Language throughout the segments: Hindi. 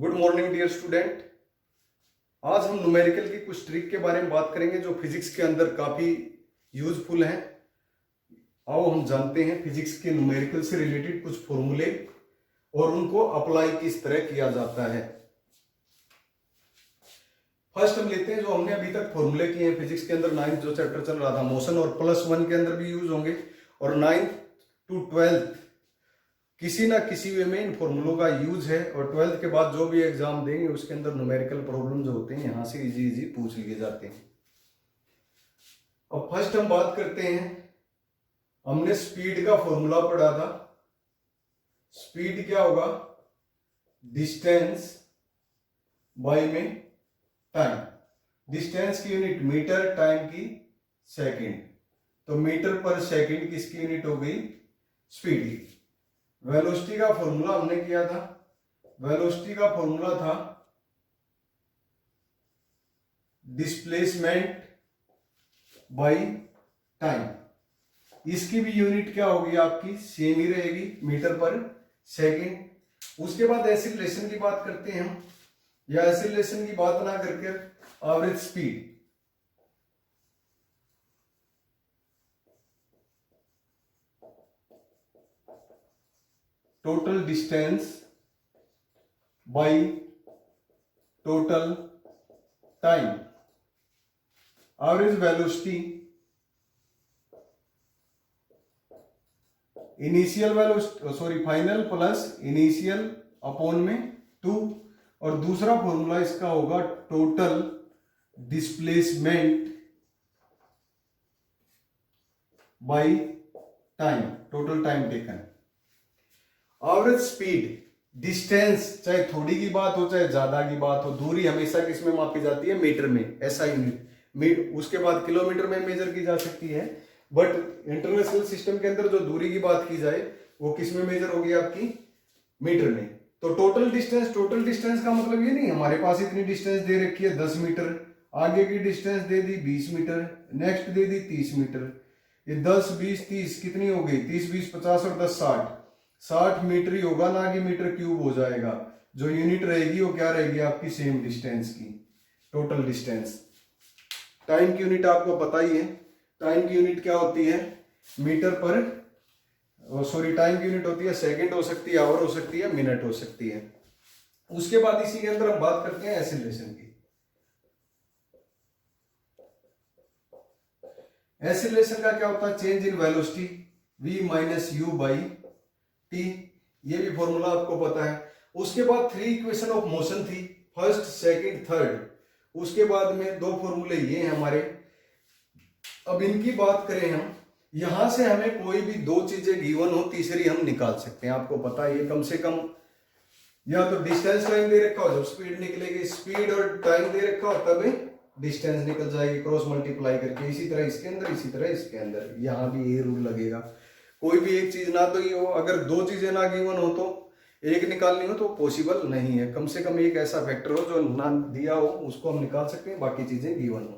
Good morning dear student. आज हम न्यूमेरिकल की कुछ ट्रिक के बारे में बात करेंगे जो फिजिक्स के अंदर काफी यूजफुल हैं। आओ हम जानते हैं फिजिक्स के न्यूमेरिकल से रिलेटेड कुछ फॉर्मूले और उनको अप्लाई किस तरह किया जाता है। फर्स्ट हम लेते हैं जो हमने अभी तक फॉर्मूले किए हैं फिजिक्स के अंदर। 9th जो चैप्टर चल रहा था मोशन और +1 के अंदर भी यूज होंगे और 9th to 12th किसी ना किसी वे में इन फॉर्मूलों का यूज है। और 12th के बाद जो भी एग्जाम देंगे उसके अंदर न्यूमेरिकल प्रॉब्लम जो होते हैं यहां से इजी पूछ लिए जाते हैं। अब फर्स्ट हम बात करते हैं, हमने स्पीड का फॉर्मूला पढ़ा था। स्पीड क्या होगा? डिस्टेंस बाय में टाइम। डिस्टेंस की यूनिट मीटर, टाइम की सेकंड। तो मीटर पर सेकंड किसकी यूनिट हो गई? स्पीड की। वेलोसिटी का फॉर्मूला हमने किया था। वेलोसिटी का फॉर्मूला था डिस्प्लेसमेंट बाय टाइम। इसकी भी यूनिट क्या होगी आपकी? सेम ही रहेगी, मीटर पर सेकंड। उसके बाद एक्सीलरेशन की बात करते हैं हम, या एक्सीलरेशन की बात ना करके average speed. Total distance by total time. Average velocity, initial velocity final plus initial upon में 2। और दूसरा फॉर्मूला इसका होगा total displacement by time, total time taken. Average speed, distance चाहे थोड़ी की बात हो चाहे ज्यादा की बात हो, दूरी हमेशा किस में मापी जाती है? मीटर में, ऐसा यूनिट। उसके बाद किलोमीटर में मेजर की जा सकती है, बट इंटरनेशनल सिस्टम के अंदर जो दूरी की बात की जाए वो किस में मेजर होगी? आपकी मीटर में। तो टोटल डिस्टेंस का मतलब ये नहीं हमारे पास इतनी डिस्टेंस दे रखी है 10 मीटर, आगे की डिस्टेंस दे दी 20 मीटर, नेक्स्ट दे दी 30 मीटर। ये 10 20 30 कितनी हो गई? 30 20 50 और 10 60 मीटर ही होगा, ना कि मीटर क्यूब हो जाएगा। जो यूनिट रहेगी वो क्या रहेगी? आपकी सेम डिस्टेंस की, टोटल डिस्टेंस। टाइम की यूनिट आपको पता ही है। टाइम की यूनिट क्या होती है? मीटर पर, टाइम की यूनिट होती है सेकंड, हो सकती है आवर, हो सकती है मिनट, हो सकती है। उसके बाद इसी के अंदर हम बात करते हैं एक्सीलरेशन की। एक्सीलरेशन का क्या होता है? Change in velocity v minus you by T. ये भी फॉर्मूला आपको पता है। उसके बाद 3 इक्वेशन ऑफ मोशन थी, फर्स्ट सेकंड थर्ड। उसके बाद में 2 फॉर्मूले ये हैं हमारे। अब इनकी बात करें हम, यहां से हमें कोई भी 2 चीजें गिवन हो, तीसरी हम निकाल सकते हैं। आपको पता है ये कम से कम या तो डिस्टेंस टाइम दे रखा हो, जब स्पीड निकलेगी, स्पीड और टाइम दे रखा हो तब डिस्टेंस निकल जाएगी क्रॉस मल्टीप्लाई करके। इसी तरह इसके अंदर, इसी तरह इसके अंदर, यहां भी ये रूल लगेगा। कोई भी एक चीज ना तो ये हो, अगर 2 चीजें ना गिवन हो तो एक निकालनी हो तो पॉसिबल नहीं है। कम से कम एक ऐसा फैक्टर हो जो ना दिया हो, उसको हम निकाल सकते हैं, बाकी चीजें गिवन हो।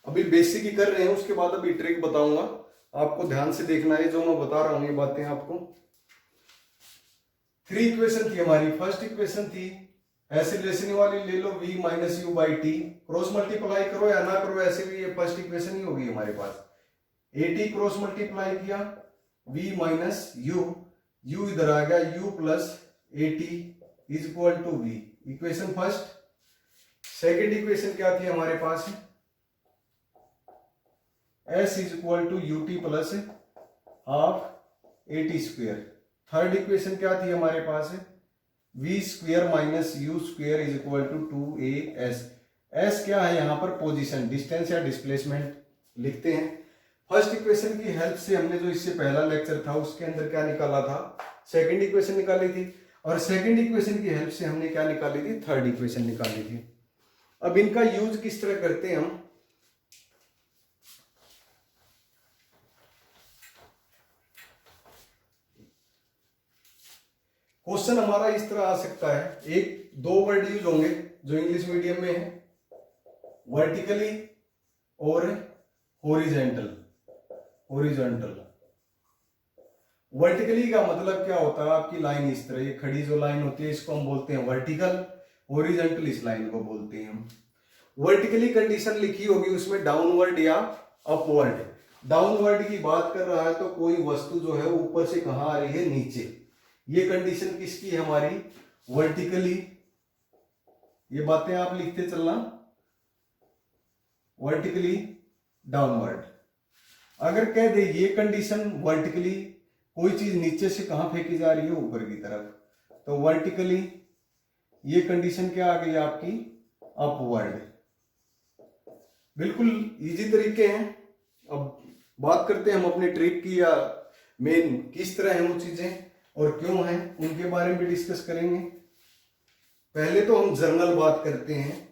अभी बेसिक ही कर रहे हैं, उसके बाद अभी ट्रिक बताऊंगा। आपको ध्यान से देखना है जो मैं बता रहा हूं, ये बातें आपको। 3 इक्वेशन थी हमारी। फर्स्ट इक्वेशन थी एक्सीलरेशन वाली, ले लो v minus you by T. Cross multiply करो या ना करो, ऐसे भी ये फर्स्ट इक्वेशन ही होगी हमारे पास। at क्रॉस मल्टीप्लाई किया v माइनस यू, u इधर आ गया, u plus at is equal to v। Equation first. Second equation क्या थी हमारे पास? s is equal to ut plus half at square. Third equation क्या थी हमारे पास? v square minus u square is equal to 2as। s क्या है यहाँ पर? पोजीशन, डिस्टेंस या डिस्प्लेसमेंट लिखते हैं। फर्स्ट इक्वेशन की हेल्प से हमने जो इससे पहला लेक्चर था उसके अंदर क्या निकाला था? सेकंड इक्वेशन निकाली थी। और सेकंड इक्वेशन की हेल्प से हमने क्या निकाली थी? थर्ड इक्वेशन निकाली थी। अब इनका यूज किस तरह करते हैं हम? क्वेश्चन हमारा इस तरह आ सकता है, एक 2 वर्ड यूज होंगे जो इंग्लिश मीडियम में है, वर्टिकली और हॉरिजॉन्टल, हॉरिजॉन्टल। वर्टिकली का मतलब क्या होता है, आपकी लाइन इस तरह, ये खड़ी जो लाइन होती है इसको हम बोलते हैं वर्टिकल, हॉरिजॉन्टल इस लाइन को बोलते हैं हम। वर्टिकली कंडीशन लिखी होगी उसमें डाउनवर्ड या अपवर्ड। डाउनवर्ड की बात कर रहा है तो कोई वस्तु जो है ऊपर से कहां आ रही है, नीचे। ये कंडीशन किसकी है, हमारी वर्टिकली। ये बातें आप लिखते चलना, वर्टिकली डाउनवर्ड। अगर कह दे ये कंडीशन वर्टिकली, कोई चीज नीचे से कहां फेंकी जा रही है, ऊपर की तरफ, तो वर्टिकली ये कंडीशन क्या आ गई आपकी, अपवर्ड। बिल्कुल इजी तरीके हैं। अब बात करते हैं हम अपने ट्रिक की, या मेन किस तरह है वो चीजें और क्यों हैं, उनके बारे में भी डिस्कस करेंगे। पहले तो हम जनरल बात करते हैं।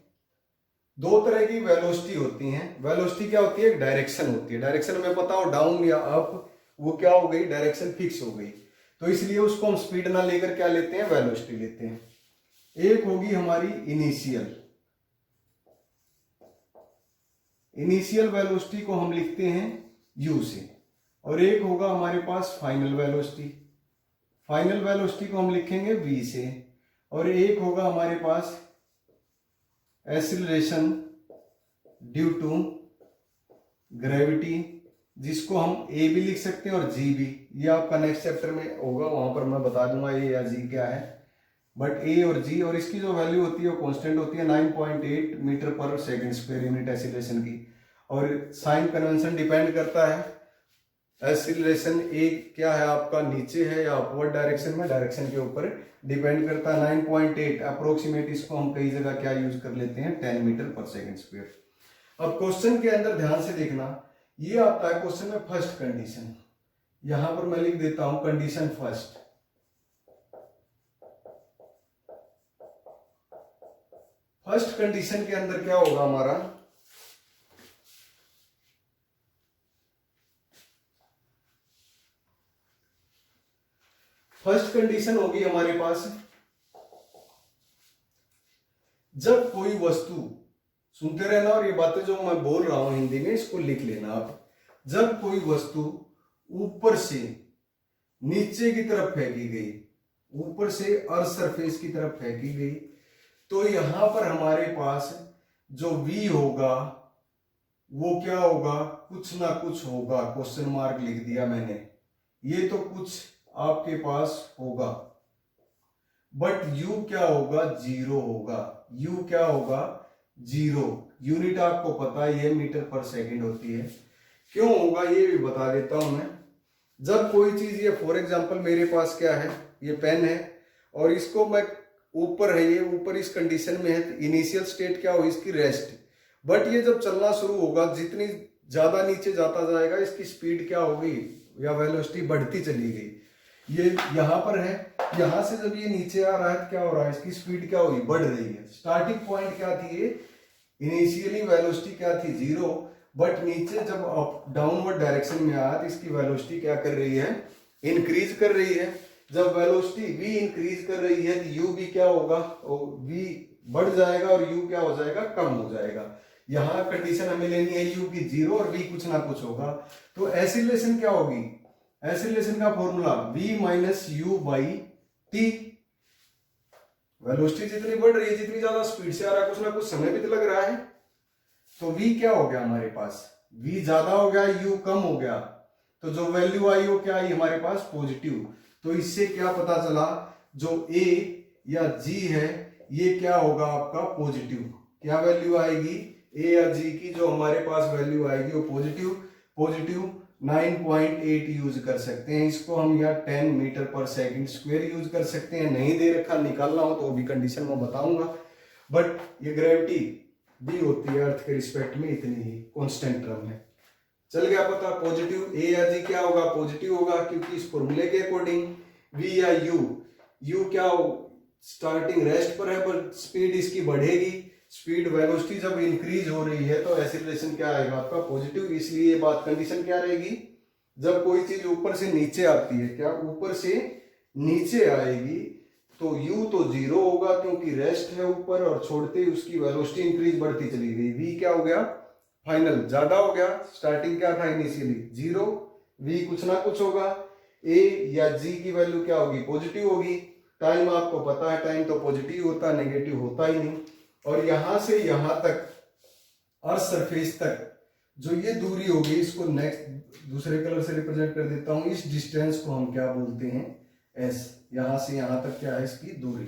दो तरह की वेलोसिटी होती हैं। वेलोसिटी क्या होती है, एक डायरेक्शन होती है। डायरेक्शन में पता हो डाउन या अप, वो क्या हो गई, डायरेक्शन फिक्स हो गई, तो इसलिए उसको हम स्पीड ना लेकर क्या लेते हैं, वेलोसिटी लेते हैं। एक होगी हमारी इनिशियल, इनिशियल वेलोसिटी को हम लिखते हैं u से, और एक होगा हमारे पास फाइनल वेलोसिटी। फाइनल वेलोसिटी को हम लिखेंगे v से, और एक होगा हमारे पास एक्सीलरेशन ड्यू टू ग्रेविटी, जिसको हम a भी लिख सकते हैं और g भी। ये आपका नेक्स्ट चैप्टर में होगा, वहां पर मैं बता दूंगा a या g क्या है, बट a और g, और इसकी जो वैल्यू होती है वो कांस्टेंट होती है 9.8 मीटर पर सेकंड स्क्वायर यूनिट एक्सीलरेशन की। और साइन कन्वेंशन डिपेंड करता है, एक्सीलरेशन a क्या है आपका, नीचे है या अपवर्ड डायरेक्शन में, डायरेक्शन के ऊपर डिपेंड करता है। 9.8 अप्रोक्सीमेट, इसको हम कई जगह क्या यूज कर लेते हैं, 10 मीटर पर सेकंड स्क्वायर। अब क्वेश्चन के अंदर ध्यान से देखना, ये आता है क्वेश्चन में फर्स्ट कंडीशन, यहां पर मैं लिख देता हूं कंडीशन फर्स्ट। फर्स्ट कंडीशन के अंदर क्या होगा हमारा, फर्स्ट कंडीशन होगी हमारे पास, जब कोई वस्तु, सुनते रहना और ये बातें जो मैं बोल रहा हूं हिंदी में इसको लिख लेना आप। जब कोई वस्तु ऊपर से नीचे की तरफ फेंकी गई, ऊपर से अर्थ सरफेस की तरफ फेंकी गई, तो यहां पर हमारे पास जो v होगा वो क्या होगा, कुछ ना कुछ होगा। क्वेश्चन मार्क लिख दिया मैंने, ये तो कुछ आपके पास होगा, बट u क्या होगा, जीरो होगा। u क्या होगा, जीरो। यूनिट आपको पता है ये मीटर पर सेकंड होती है। क्यों होगा ये भी बता देता हूं मैं। जब कोई चीज, ये फॉर एग्जांपल मेरे पास क्या है, ये पेन है और इसको मैं ऊपर है, ये ऊपर इस कंडीशन में है, तो इनिशियल स्टेट क्या हो, इसकी रेस्ट। बट ये जब चलना शुरू होगा, जितनी ज्यादा नीचे जाता जाएगा इसकी स्पीड क्या होगी या वेलोसिटी बढ़ती चली गई। ये यहां पर है, यहां से जब ये नीचे आ रहा है तो क्या हो रहा है, इसकी स्पीड क्या हुई, बढ़ रही है। स्टार्टिंग पॉइंट क्या थी, ये इनिशियली वेलोसिटी क्या थी, जीरो, बट नीचे जब डाउनवर्ड डायरेक्शन में आया तो इसकी वेलोसिटी क्या कर रही है, इंक्रीज कर रही है। जब वेलोसिटी v इंक्रीज कर रही है तो u भी क्या होगा, v बढ़ जाएगा और u क्या हो जाएगा, कम हो जाएगा। यहां कंडीशन हमें लेनी है u की जीरो और v कुछ ना कुछ होगा, तो एक्सीलरेशन क्या होगी, एक्सीलरेशन का formula v minus you by T. Velocity जितनी बढ़ रही है, जितनी ज्यादा स्पीड से आ रहा है, कुछ ना कुछ समय भी तो लग रहा है, तो v क्या हो गया हमारे पास, v ज्यादा हो गया, u कम हो गया, तो जो वैल्यू आई वो क्या आई हमारे पास, पॉजिटिव। तो इससे क्या पता चला, जो a या g है ये क्या होगा आपका पॉजिटिव। क्या वैल्यू आएगी, a या g की जो हमारे पास वैल्यू आएगी वो पॉजिटिव। पॉजिटिव 9.8 यूज कर सकते हैं इसको हम, या 10 मीटर पर सेकंड स्क्वायर यूज कर सकते हैं। नहीं दे रखा, निकालना हो तो भी कंडीशन में बताऊंगा। बट ये ग्रेविटी भी होती है अर्थ के रिस्पेक्ट में, इतनी ही कांस्टेंट टर्म है। चल गया पता, पॉजिटिव a या g क्या होगा, पॉजिटिव होगा, क्योंकि इस फॉर्मूले के अकॉर्डिंग v या u क्या हो, स्टार्टिंग रेस्ट पर है पर स्पीड इसकी बढ़ेगी। स्पीड वेलोसिटी जब इंक्रीज हो रही है तो एक्सीलरेशन क्या आएगा आपका, पॉजिटिव। इसलिए ये बात कंडीशन क्या रहेगी, जब कोई चीज ऊपर से नीचे आती है, क्या ऊपर से नीचे आएगी, तो u तो जीरो होगा क्योंकि रेस्ट है ऊपर, और छोड़ते ही उसकी वेलोसिटी इंक्रीज बढ़ती चली गई, v क्या हो गया फाइनल ज्यादा हो गया, स्टार्टिंग क्या था इनिशियली 0, v कुछ ना कुछ होगा, a या g की वैल्यू क्या होगी, पॉजिटिव होगी। टाइम आपको पता है, टाइम तो पॉजिटिव होता है, नेगेटिव होता ही नहीं। और यहां से यहां तक अर्थ सरफेस तक जो ये दूरी होगी, इसको नेक्स्ट दूसरे कलर से रिप्रेजेंट कर देता हूं। इस डिस्टेंस को हम क्या बोलते हैं, s। यहां से यहां तक क्या है इसकी दूरी।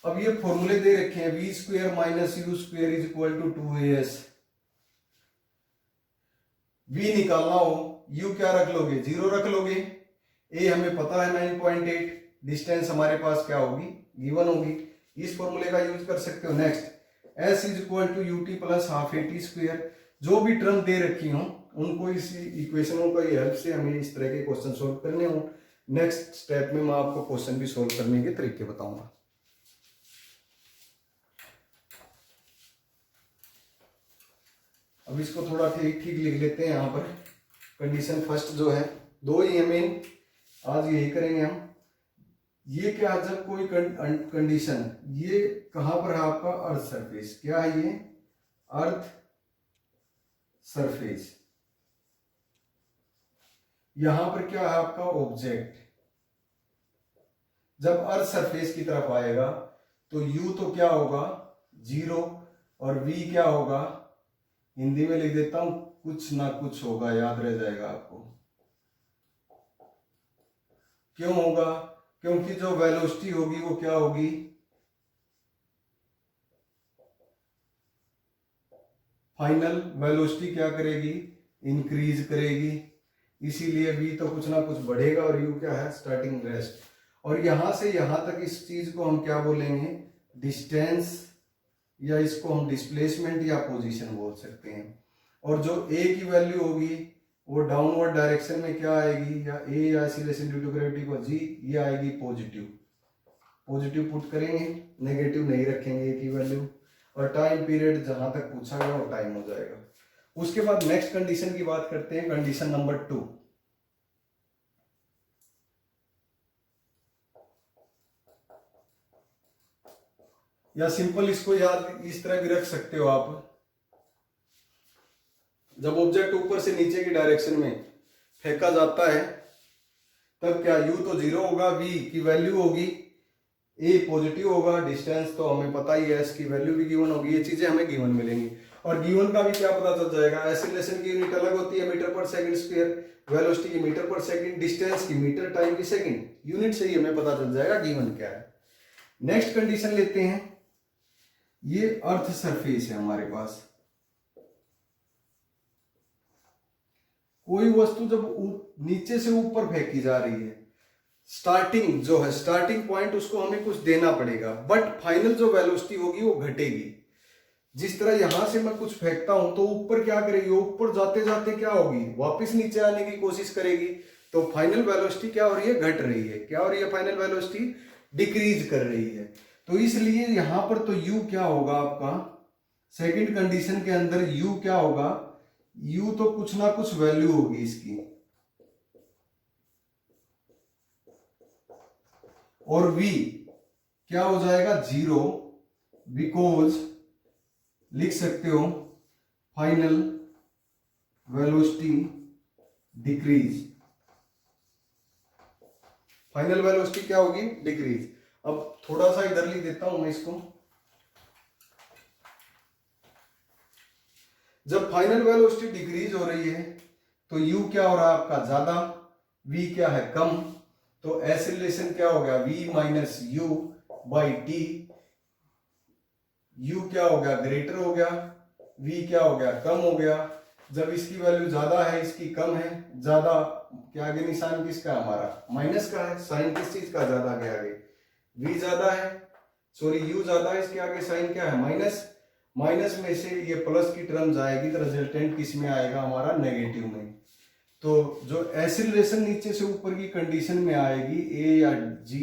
अब ये फॉर्मूले दे रखे हैं, v square minus u square is equal to 2as। v निकालना हो, u क्या रख लोगे, 0 रख लोगे, a हमें पता है 9.8, डिस्टेंस हमारे पास क्या होगी, गिवन होगी। इस फॉर्मूले का यूज कर सकते हो। Next s is equal to u t plus half a t square. जो भी टर्म दे रखी हो उनको इस इक्वेशनों का हेल्प से हमें इस तरह के क्वेश्चन सोल्व करने हो। नेक्स्ट स्टेप में मैं आपको क्वेश्चन भी सोल्व करने के तरीके बताऊंगा। अब इसको थोड़ा ठीक ठीक लिख लेते हैं। यहाँ पर कंडीशन फर्स्ट जो है, दो ही है मेन, आज यही करेंगे हम। ये क्या, जब कोई कंडीशन, ये कहां पर है आपका, अर्थ सरफेस, क्या है ये, अर्थ सरफेस। यहां पर क्या है आपका ऑब्जेक्ट। जब अर्थ सरफेस की तरफ आएगा तो u तो क्या होगा 0 और v क्या होगा, हिंदी में लिख देता हूं, कुछ ना कुछ होगा, याद रह जाएगा आपको। क्यों होगा, क्योंकि जो वेलोसिटी होगी वो क्या होगी, फाइनल वेलोसिटी क्या करेगी, इंक्रीज करेगी। इसीलिए v तो कुछ ना कुछ बढ़ेगा और u क्या है, स्टार्टिंग रेस्ट। और यहां से यहां तक इस चीज को हम क्या बोलेंगे, डिस्टेंस, या इसको हम डिस्प्लेसमेंट या पोजीशन बोल सकते हैं। और जो a की वैल्यू होगी वो डाउनवर्ड डायरेक्शन में क्या आएगी, या a या एक्सीलरेशन ड्यू टू ग्रेविटी को g, ये आएगी पॉजिटिव। पॉजिटिव पुट करेंगे, नेगेटिव नहीं रखेंगे a की वैल्यू। और टाइम पीरियड जहां तक पूछा गया वो टाइम हो जाएगा। उसके बाद नेक्स्ट कंडीशन की बात करते हैं, कंडीशन नंबर 2। या सिंपल इसको याद इस तरह भी रख सकते हो आप, जब ऑब्जेक्ट ऊपर से नीचे की डायरेक्शन में फेंका जाता है तब क्या, u तो 0 होगा, v की वैल्यू होगी, a पॉजिटिव होगा, डिस्टेंस तो हमें पता ही है, s की वैल्यू भी गिवन होगी। ये चीजें हमें गिवन मिलेंगी। और गिवन का भी क्या पता चल जाएगा, एक्सीलरेशन की यूनिट अलग होती है, मीटर पर सेकंड स्क्वायर, वेलोसिटी की मीटर पर सेकंड, डिस्टेंस की मीटर, टाइम की सेकंड, यूनिट से ही हमें पता चल जाएगा गिवन क्या है। नेक्स्ट कंडीशन लेते हैं, ये अर्थ सरफेस है हमारे पास। कोई वस्तु जब नीचे से ऊपर फेंकी जा रही है, स्टार्टिंग जो है, स्टार्टिंग पॉइंट, उसको हमें कुछ देना पड़ेगा, बट फाइनल जो वेलोसिटी होगी वो घटेगी। जिस तरह यहां से मैं कुछ फेंकता हूं तो ऊपर क्या करेगी, ऊपर जाते जाते क्या होगी, वापस नीचे आने की कोशिश करेगी। तो फाइनल वेलोसिटी क्या हो रही है, घट रही है। क्या हो रही है, फाइनल वेलोसिटी डिक्रीज कर रही है। तो इसलिए यहां पर तो u क्या होगा आपका, सेकंड कंडीशन के अंदर u क्या होगा, u तो कुछ ना कुछ वैल्यू होगी इसकी, और v क्या हो जाएगा 0, बिकॉज लिख सकते हो final velocity decrease. Final velocity क्या होगी, डिक्रीज। अब थोड़ा सा इधर लिख देता हूं मैं इसको। जब फाइनल वेलोसिटी डिक्रीज हो रही है तो u क्या हो रहा है आपका ज्यादा, v क्या है कम। तो एक्सीलरेशन क्या हो गया, v minus you by T. u क्या हो गया, ग्रेटर हो गया, v क्या हो गया, कम हो गया। जब इसकी वैल्यू ज्यादा है, इसकी कम है, ज्यादा क्या आगे निशान किसका, हमारा माइनस का है, साइन किस चीज का, ज्यादा के आगे v ज्यादा है, सॉरी u ज्यादा है, इसके आगे साइन क्या है, माइनस। माइनस में से ये प्लस की टर्म जाएगी तो रिजल्टेंट किस में आएगा, हमारा नेगेटिव में। तो जो एक्सीलरेशन नीचे से ऊपर की कंडीशन में आएगी, a या g,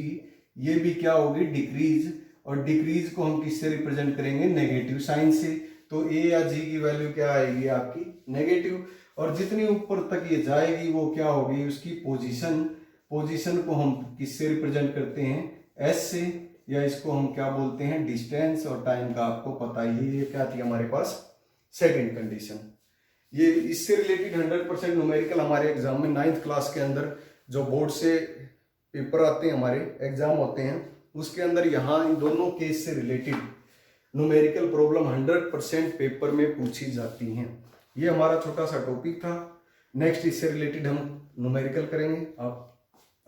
ये भी क्या होगी, डिक्रीज। और डिक्रीज को हम किससे रिप्रेजेंट करेंगे, नेगेटिव साइन से। तो a या g की वैल्यू क्या आएगी आपकी, नेगेटिव। और जितनी ऊपर तक ये जाएगी वो क्या होगी, उसकी पोजीशन। पोजीशन को हम किससे रिप्रेजेंट करते हैं, s से, या इसको हम क्या बोलते हैं, डिस्टेंस। और टाइम का आपको पता ही है, ये क्या थी हमारे पास, सेकंड कंडीशन। ये इससे रिलेटेड 100% न्यूमेरिकल हमारे एग्जाम में 9th क्लास के अंदर जो बोर्ड से पेपर आते हैं, हमारे एग्जाम होते हैं, उसके अंदर यहाँ इन दोनों केस से रिलेटेड न्यूमेरिकल प्रॉब्लम 100% पेपर में पूछी जाती हैं। ये हमारा छोटा सा टॉपिक था। नेक्स्ट इससे रिलेटेड हम न्यूमेरिकल करेंगे। आप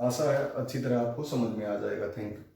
आशा है अच्छी तरह आपको समझ में आ जाएगा। Thank you.